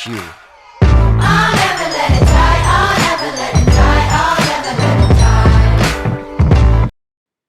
about you. I'll never let it die, I'll never let it die, I'll never let it die.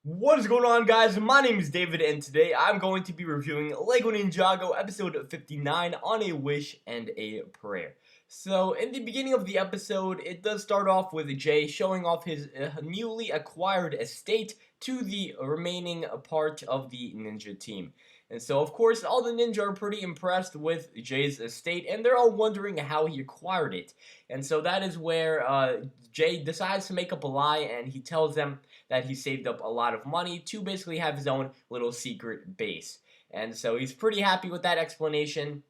What is going on, guys? My name is David, and today I'm going to be reviewing LEGO Ninjago episode 59 on a wish and a prayer. So, in the beginning of the episode, it does start off with Jay showing off his newly acquired estate to the remaining part of the ninja team. And so, of course, all the ninja are pretty impressed with Jay's estate, and they're all wondering how he acquired it. And so that is where Jay decides to make up a lie, and he tells them that he saved up a lot of money to basically have his own little secret base. And so he's pretty happy with that explanation.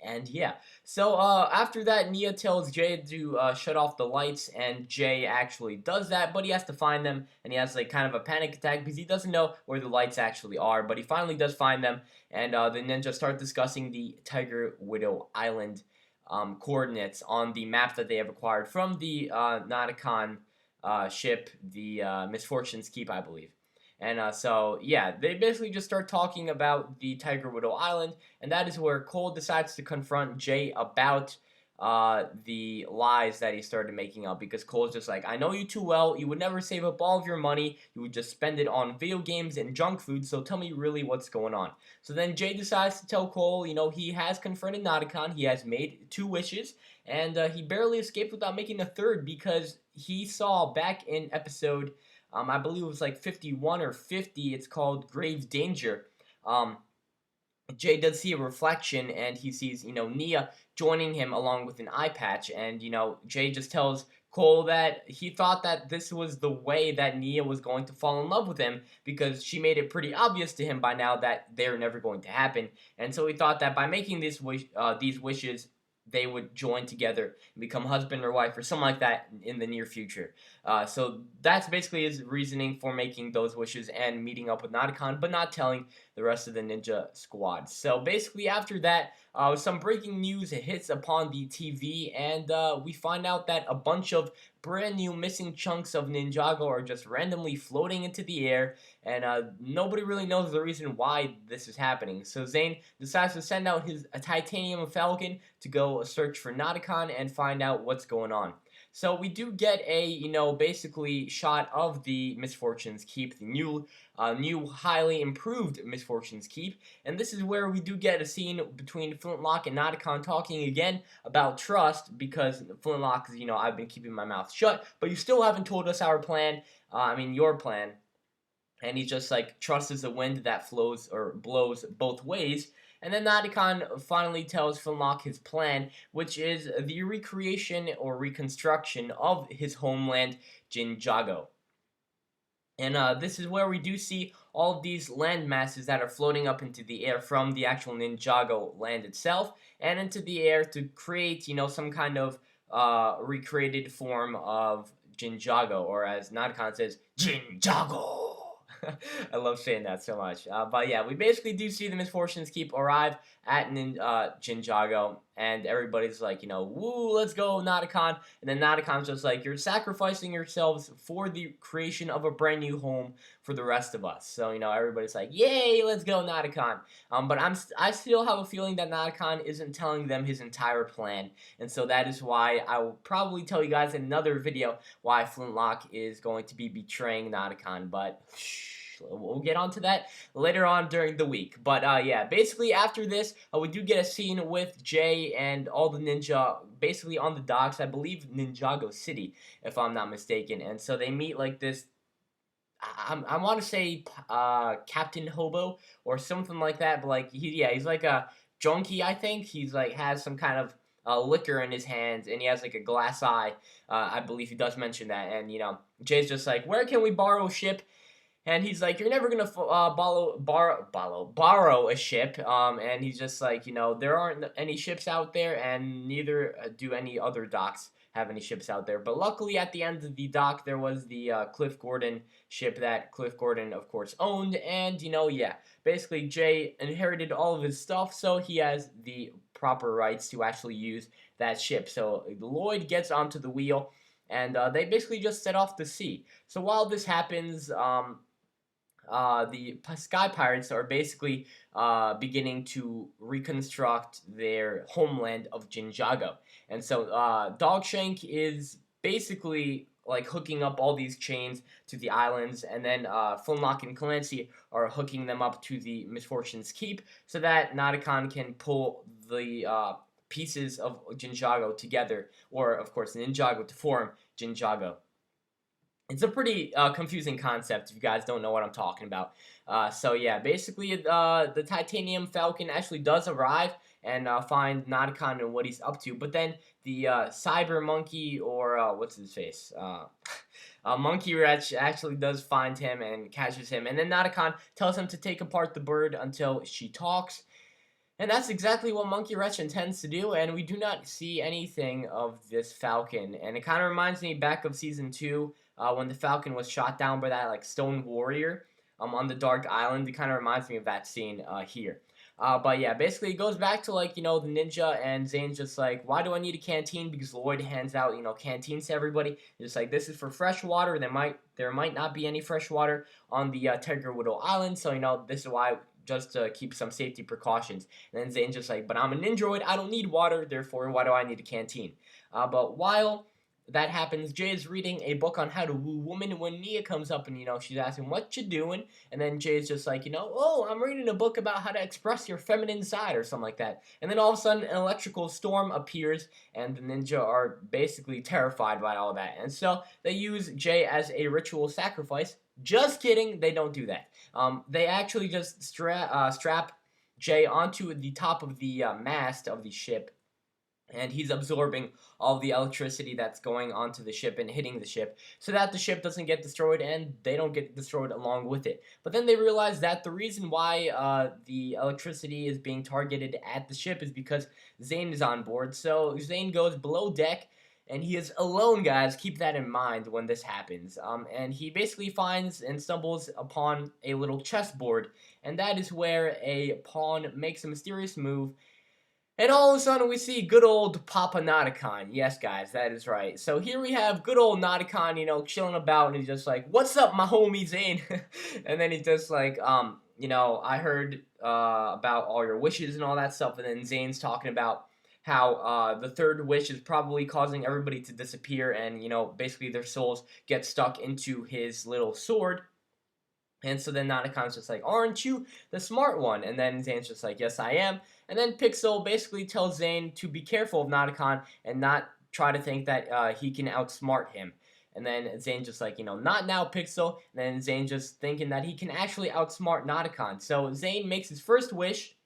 And yeah, so after that, Nia tells Jay to shut off the lights, and Jay actually does that, but he has to find them, and he has like kind of a panic attack because he doesn't know where the lights actually are, but he finally does find them, and the ninja start discussing the Tiger Widow Island coordinates on the map that they have acquired from the Nauticon ship, the Misfortune's Keep, I believe. And so, yeah, they basically just start talking about the Tiger Widow Island, and that is where Cole decides to confront Jay about the lies that he started making up, because Cole's just like, I know you too well, you would never save up all of your money, you would just spend it on video games and junk food, so tell me really what's going on. So then Jay decides to tell Cole, he has confronted Nauticon, he has made 2 wishes, and he barely escaped without making a 3rd, because he saw back in episode I believe it was like 51 or 50. It's called Grave Danger. Jay does see a reflection, and he sees, Nia joining him along with an eye patch. And, Jay just tells Cole that he thought that this was the way that Nia was going to fall in love with him, because she made it pretty obvious to him by now that they're never going to happen. And so he thought that by making these wishes, they would join together and become husband or wife or something like that in the near future. So that's basically his reasoning for making those wishes and meeting up with Nauticon, but not telling the rest of the ninja squad. So basically after that, some breaking news hits upon the TV, and we find out that a bunch of brand new missing chunks of Ninjago are just randomly floating into the air, and nobody really knows the reason why this is happening. So Zane decides to send out his titanium falcon to go search for Nauticon and find out what's going on. So we do get a, basically shot of the Misfortune's Keep, the new highly improved Misfortune's Keep, and this is where we do get a scene between Flintlock and Nauticon talking again about trust, because Flintlock is, I've been keeping my mouth shut, but you still haven't told us our plan, your plan. And he's just like, trust is the wind that flows or blows both ways. And then Nauticon finally tells Flintlock his plan, which is the recreation or reconstruction of his homeland, Ninjago. And this is where we do see all of these land masses that are floating up into the air from the actual Ninjago land itself and into the air to create, some kind of recreated form of Ninjago, or as Nauticon says, Ninjago. I love saying that so much. But yeah, we basically do see the Misfortunes Keep arrive at Ninjago, and everybody's like, woo, let's go, Nauticon. And then Nauticon's just like, you're sacrificing yourselves for the creation of a brand new home for the rest of us. So, everybody's like, yay, let's go, Nauticon. But I still have a feeling that Nauticon isn't telling them his entire plan. And so that is why I will probably tell you guys in another video why Flintlock is going to be betraying Nauticon. But we'll get onto that later on during the week. But yeah, basically after this, we do get a scene with Jay and all the ninja basically on the docks, I believe Ninjago City, if I'm not mistaken. And so they meet like this, I want to say Captain Hobo or something like that, but like he's like a junkie, I think. He's like has some kind of liquor in his hands, and he has like a glass eye. I believe he does mention that. And Jay's just like, where can we borrow a ship? And he's like, you're never gonna borrow a ship. And he's just like, there aren't any ships out there, and neither do any other docks have any ships out there. But luckily, at the end of the dock, there was the Cliff Gordon ship that Cliff Gordon, of course, owned. And yeah, basically Jay inherited all of his stuff, so he has the proper rights to actually use that ship. So Lloyd gets onto the wheel, and they basically just set off to sea. So while this happens, the Sky Pirates are basically beginning to reconstruct their homeland of Jinjago. And so Dogshank is basically like hooking up all these chains to the islands, and then Flintlock and Clancy are hooking them up to the Misfortune's Keep so that Nadakon can pull the pieces of Jinjago together, or of course Ninjago, to form Jinjago. It's a pretty confusing concept if you guys don't know what I'm talking about. So yeah, basically the Titanium Falcon actually does arrive and find Nadakon and what he's up to. But then the Cyber Monkey, or what's his face? Monkey Wretch actually does find him and catches him. And then Nadakon tells him to take apart the bird until she talks. And that's exactly what Monkey Wretch intends to do, and we do not see anything of this Falcon. And it kind of reminds me back of Season 2, when the Falcon was shot down by that, like, stone warrior on the Dark Island. It kind of reminds me of that scene here. But yeah, basically it goes back to, like, the ninja, and Zane's just like, why do I need a canteen? Because Lloyd hands out, canteens to everybody. Just like, this is for fresh water. There might not be any fresh water on the Tiger Widow Island, so, this is why, just to keep some safety precautions. And then Zane's just like, but I'm a Ninjaroid, I don't need water, therefore why do I need a canteen? But while that happens, Jay is reading a book on how to woo women when Nia comes up and, she's asking, what you doing? And then Jay's just like, oh, I'm reading a book about how to express your feminine side or something like that. And then all of a sudden, an electrical storm appears, and the ninja are basically terrified by all that. And so they use Jay as a ritual sacrifice. Just kidding, they don't do that. They actually just strap Jay onto the top of the mast of the ship, and he's absorbing all the electricity that's going onto the ship and hitting the ship so that the ship doesn't get destroyed and they don't get destroyed along with it. But then they realize that the reason why the electricity is being targeted at the ship is because Zane is on board. So Zane goes below deck, and he is alone, guys. Keep that in mind when this happens. And he basically finds and stumbles upon a little chessboard, and that is where a pawn makes a mysterious move. And all of a sudden, we see good old Papa Nauticon. Yes, guys, that is right. So here we have good old Nauticon, chilling about, and he's just like, "What's up, my homie Zane?" And then he's just like, I heard about all your wishes and all that stuff. And then Zane's talking about how the third wish is probably causing everybody to disappear, and basically their souls get stuck into his little sword. And so then Nanakon's just like, aren't you the smart one? And then Zane's just like, yes, I am. And then Pixel basically tells Zane to be careful of Nanakan and not try to think that he can outsmart him. And then Zane just like, not now, Pixel. And then Zane just thinking that he can actually outsmart Nanakan. So Zane makes his first wish,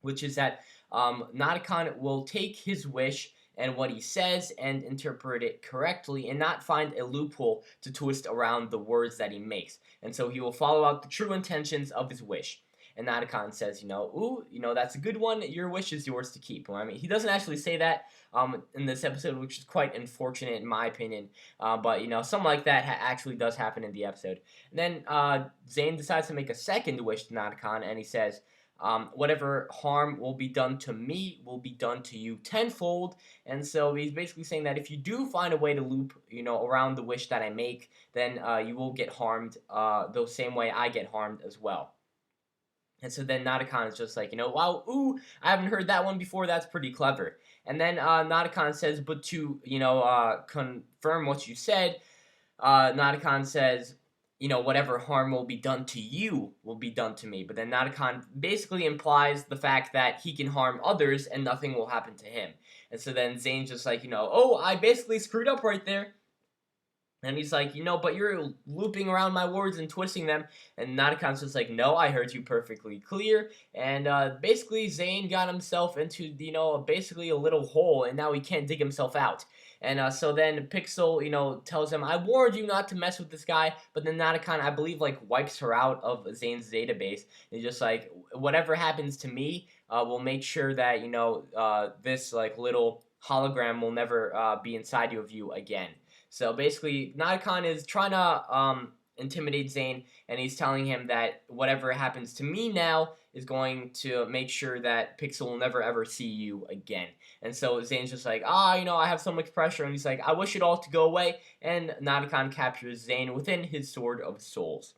which is that Nadakon will take his wish and what he says and interpret it correctly and not find a loophole to twist around the words that he makes. And so he will follow out the true intentions of his wish. And Nadakon says, ooh, that's a good one. Your wish is yours to keep. Well, I mean, he doesn't actually say that in this episode, which is quite unfortunate in my opinion. But, something like that actually does happen in the episode. And then Zane decides to make a second wish to Nadakon, and he says, whatever harm will be done to me will be done to you tenfold. And so he's basically saying that if you do find a way to loop, around the wish that I make, then you will get harmed the same way I get harmed as well. And so then Nadakon is just like, wow, ooh, I haven't heard that one before. That's pretty clever. And then Nadakon says, but to, confirm what you said, Nadakon says, whatever harm will be done to you will be done to me. But then Nadakon basically implies the fact that he can harm others and nothing will happen to him. And so then Zane's just like, oh, I basically screwed up right there. And he's like, but you're looping around my words and twisting them. And Nanakon's just like, no, I heard you perfectly clear. And basically, Zane got himself into, basically a little hole, and now he can't dig himself out. And so then Pixel, tells him, I warned you not to mess with this guy. But then Nanakon, I believe, wipes her out of Zane's database. And just like, whatever happens to me, we'll make sure that, this, little hologram will never be inside of you again. So basically, Nadakon is trying to intimidate Zane, and he's telling him that whatever happens to me now is going to make sure that Pixel will never ever see you again. And so Zane's just like, I have so much pressure, and he's like, I wish it all to go away, and Nadakon captures Zane within his Sword of Souls.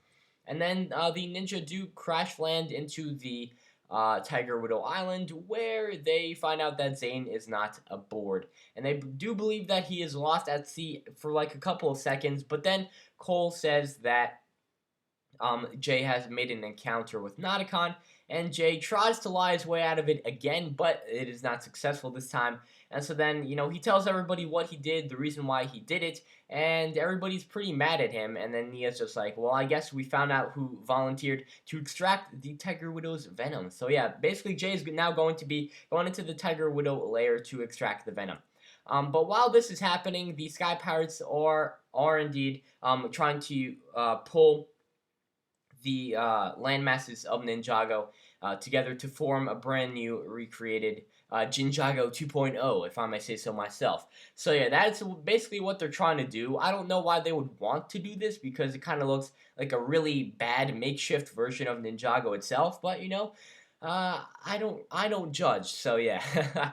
And then the ninja do crash land into the Tiger Widow Island, where they find out that Zane is not aboard. And they do believe that he is lost at sea for like a couple of seconds, but then Cole says that Jay has made an encounter with Nauticon, and Jay tries to lie his way out of it again, but it is not successful this time. And so then, he tells everybody what he did, the reason why he did it, and everybody's pretty mad at him. And then Nia's just like, well, I guess we found out who volunteered to extract the Tiger Widow's venom. So yeah, basically Jay is now going to be going into the Tiger Widow lair to extract the venom. But while this is happening, the Sky Pirates are indeed trying to pull the land masses of Ninjago together to form a brand new recreated Ninjago 2.0, if I may say so myself. So yeah, that's basically what they're trying to do. I don't know why they would want to do this, because it kind of looks like a really bad makeshift version of Ninjago itself, but I don't judge. So yeah,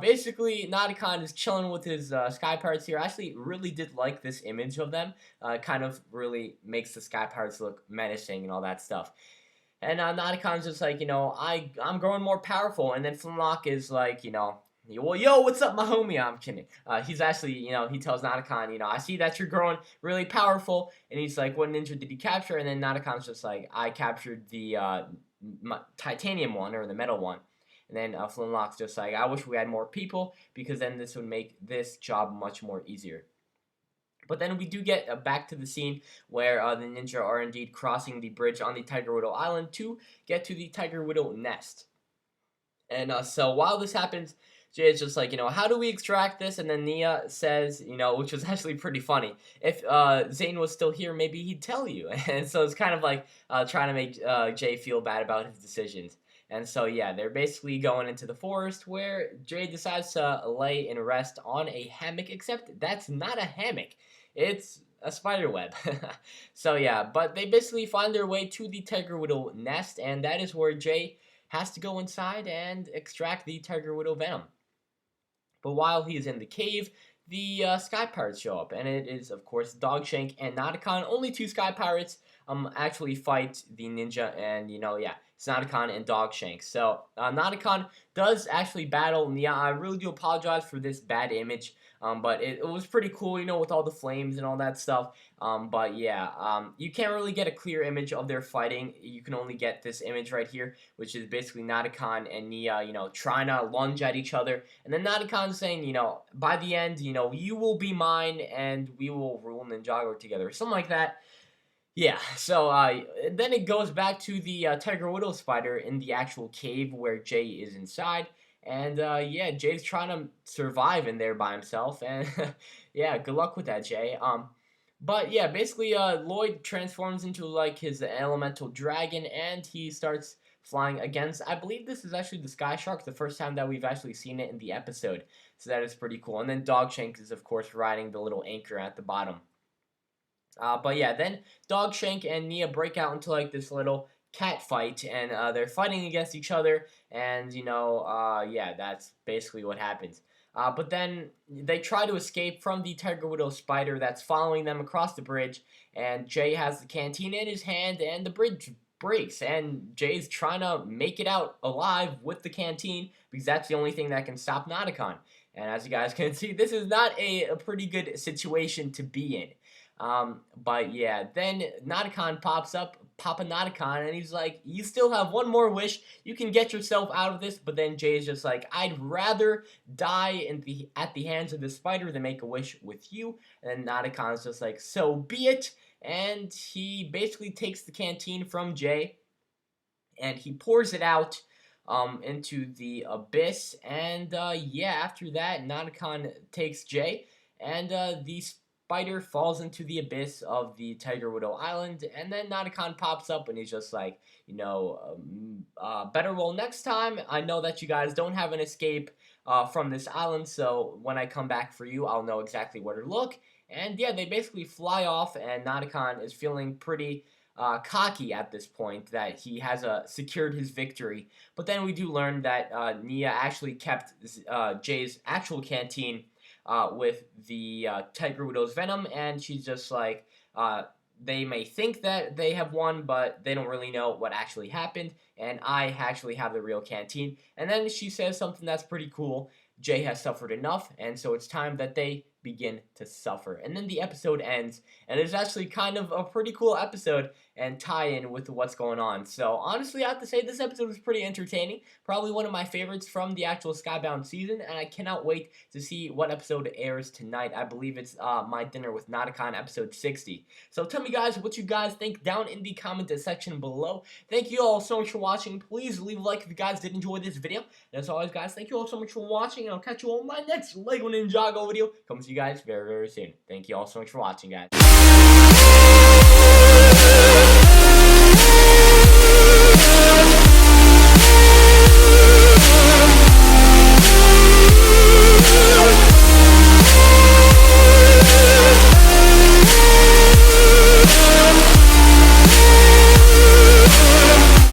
basically Nauticon is chilling with his Sky Pirates here. I actually really did like this image of them. Kind of really makes the Sky Pirates look menacing and all that stuff. And Nauticon's just like, I'm growing more powerful. And then Flintlock is like, well, yo, what's up, my homie? I'm kidding. He's actually, he tells Nauticon, I see that you're growing really powerful. And he's like, what ninja did you capture? And then Nauticon's just like, I captured the titanium one, or the metal one. And then Flintlock's just like, I wish we had more people, because then this would make this job much more easier. But then we do get back to the scene where the ninja are indeed crossing the bridge on the Tiger Widow Island to get to the Tiger Widow nest. And so while this happens, Jay is just like, how do we extract this? And then Nia says, which was actually pretty funny, if Zane was still here, maybe he'd tell you. And so it's kind of like trying to make Jay feel bad about his decisions. And so, yeah, they're basically going into the forest, where Jay decides to lay and rest on a hammock, except that's not a hammock. It's a spider web. So, yeah, but they basically find their way to the Tiger Widow nest, and that is where Jay has to go inside and extract the Tiger Widow venom. But while he's in the cave, the Sky Pirates show up, and it is, of course, Dogshank and Nauticon. Only two Sky Pirates actually fight the ninja, and, it's Nauticon and Dogshank. So, Nauticon does actually battle Nia. I really do apologize for this bad image, but it was pretty cool, with all the flames and all that stuff. But yeah, you can't really get a clear image of their fighting. You can only get this image right here, which is basically Nauticon and Nia, trying to lunge at each other. And then Nauticon saying, by the end, you will be mine and we will rule Ninjago together. Something like that. Yeah, so then it goes back to the Tiger Widow spider in the actual cave where Jay is inside. And yeah, Jay's trying to survive in there by himself. And yeah, good luck with that, Jay. But yeah, basically Lloyd transforms into like his elemental dragon, and he starts flying against, I believe this is actually the Sky Shark, the first time that we've actually seen it in the episode. So that is pretty cool. And then Dogshank is, of course, riding the little anchor at the bottom. But yeah, then Dogshank and Nia break out into like this little cat fight, and they're fighting against each other, and yeah, that's basically what happens. But then they try to escape from the Tiger Widow spider that's following them across the bridge, and Jay has the canteen in his hand, and the bridge breaks, and Jay's trying to make it out alive with the canteen, because that's the only thing that can stop Nauticon. And as you guys can see, this is not a pretty good situation to be in. But yeah, then Nauticon pops up, Papa Nauticon, and he's like, you still have one more wish, you can get yourself out of this. But then Jay's just like, I'd rather die at the hands of the spider than make a wish with you. And then Nauticon's just like, so be it. And he basically takes the canteen from Jay, and he pours it out into the abyss. And yeah, after that, Nauticon takes Jay, and the spider falls into the abyss of the Tiger Widow Island. And then Nauticon pops up, and he's just like, better roll next time. I know that you guys don't have an escape from this island, so when I come back for you, I'll know exactly where to look. And yeah, they basically fly off, and Nauticon is feeling pretty cocky at this point that he has secured his victory. But then we do learn that Nia actually kept Jay's actual canteen with the Tiger Widow's venom, and she's just like, they may think that they have won, but they don't really know what actually happened, and I actually have the real canteen. And then she says something that's pretty cool. Jay has suffered enough, and so it's time that they begin to suffer. And then the episode ends, and it's actually kind of a pretty cool episode and tie in with what's going on. So honestly, I have to say this episode was pretty entertaining. Probably one of my favorites from the actual Skybound season, and I cannot wait to see what episode airs tonight. I believe it's My Dinner with Nauticon episode 60. So tell me guys what you guys think down in the comment section below. Thank you all so much for watching. Please leave a like if you guys did enjoy this video. And as always guys, thank you all so much for watching, and I'll catch you all in my next LEGO Ninjago video. Coming to you guys very, very soon. Thank you all so much for watching, guys.